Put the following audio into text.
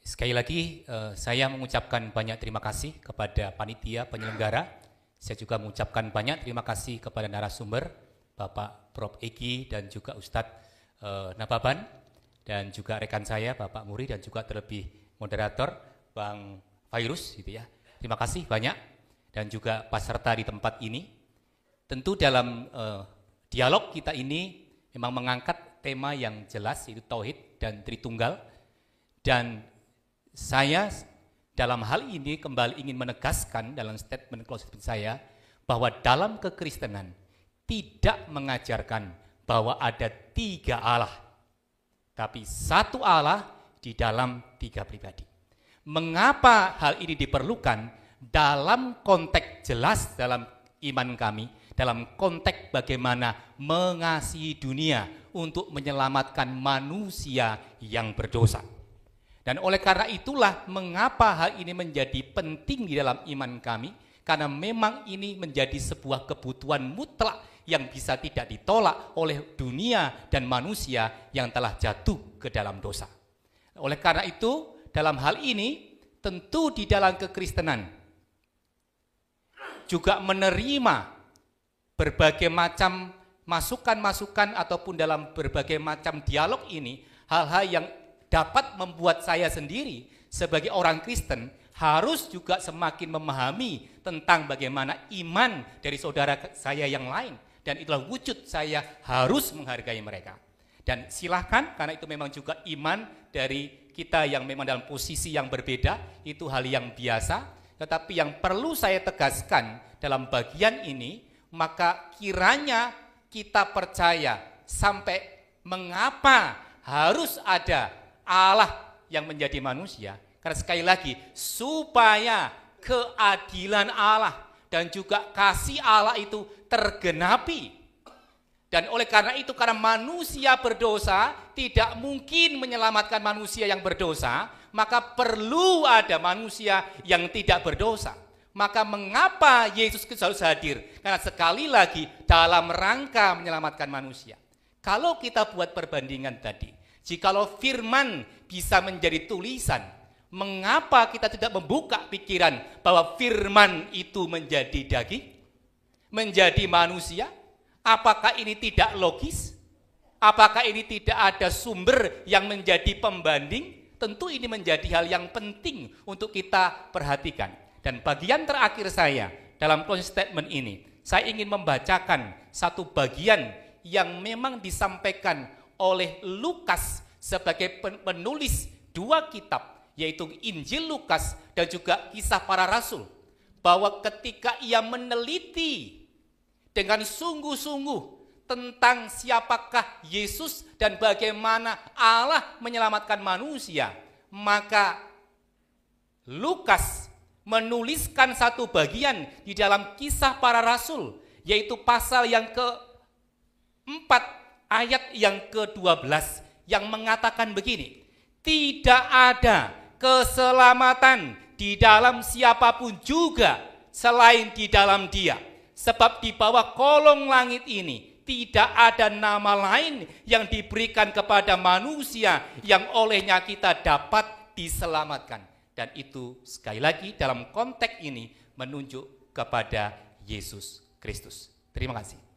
Sekali lagi saya mengucapkan banyak terima kasih kepada panitia penyelenggara. Saya juga mengucapkan banyak terima kasih kepada narasumber Bapak Prof. Egi dan juga Ustadz Nababan, dan juga rekan saya Bapak Muri, dan juga terlebih moderator Bang Virus gitu ya. Terima kasih banyak, dan juga peserta di tempat ini. Tentu dalam dialog kita ini memang mengangkat tema yang jelas, yaitu Tauhid dan Tritunggal. Dan saya dalam hal ini kembali ingin menegaskan dalam statement closing saya bahwa dalam kekristenan tidak mengajarkan bahwa ada 3 Allah, tapi satu Allah di dalam 3 pribadi. Mengapa hal ini diperlukan? Dalam konteks jelas dalam iman kami, dalam konteks bagaimana mengasihi dunia untuk menyelamatkan manusia yang berdosa. Dan oleh karena itulah mengapa hal ini menjadi penting di dalam iman kami, karena memang ini menjadi sebuah kebutuhan mutlak yang bisa tidak ditolak oleh dunia dan manusia yang telah jatuh ke dalam dosa. Oleh karena itu, dalam hal ini tentu di dalam kekristenan juga menerima berbagai macam masukan-masukan ataupun dalam berbagai macam dialog ini, hal-hal yang dapat membuat saya sendiri sebagai orang Kristen harus juga semakin memahami tentang bagaimana iman dari saudara saya yang lain, dan itulah wujud saya harus menghargai mereka. Dan silahkan, karena itu memang juga iman dari kita yang memang dalam posisi yang berbeda, itu hal yang biasa. Tetapi yang perlu saya tegaskan dalam bagian ini, maka kiranya kita percaya sampai mengapa harus ada Allah yang menjadi manusia. Karena sekali lagi, supaya keadilan Allah dan juga kasih Allah itu tergenapi. Dan oleh karena itu, karena manusia berdosa tidak mungkin menyelamatkan manusia yang berdosa, maka perlu ada manusia yang tidak berdosa. Maka mengapa Yesus Kristus hadir? Karena sekali lagi dalam rangka menyelamatkan manusia. Kalau kita buat perbandingan tadi, jikalau firman bisa menjadi tulisan, mengapa kita tidak membuka pikiran bahwa firman itu menjadi daging, menjadi manusia? Apakah ini tidak logis? Apakah ini tidak ada sumber yang menjadi pembanding? Tentu ini menjadi hal yang penting untuk kita perhatikan. Dan bagian terakhir saya dalam closing statement ini, saya ingin membacakan satu bagian yang memang disampaikan oleh Lukas sebagai penulis 2 kitab, yaitu Injil Lukas dan juga Kisah Para Rasul, bahwa ketika ia meneliti dengan sungguh-sungguh tentang siapakah Yesus dan bagaimana Allah menyelamatkan manusia, maka Lukas menuliskan satu bagian di dalam Kisah Para Rasul, yaitu pasal yang ke-4 ayat yang ke-12 yang mengatakan begini: tidak ada keselamatan di dalam siapapun juga selain di dalam Dia, sebab di bawah kolong langit ini tidak ada nama lain yang diberikan kepada manusia yang olehnya kita dapat diselamatkan. Dan itu sekali lagi dalam konteks ini menunjuk kepada Yesus Kristus. Terima kasih.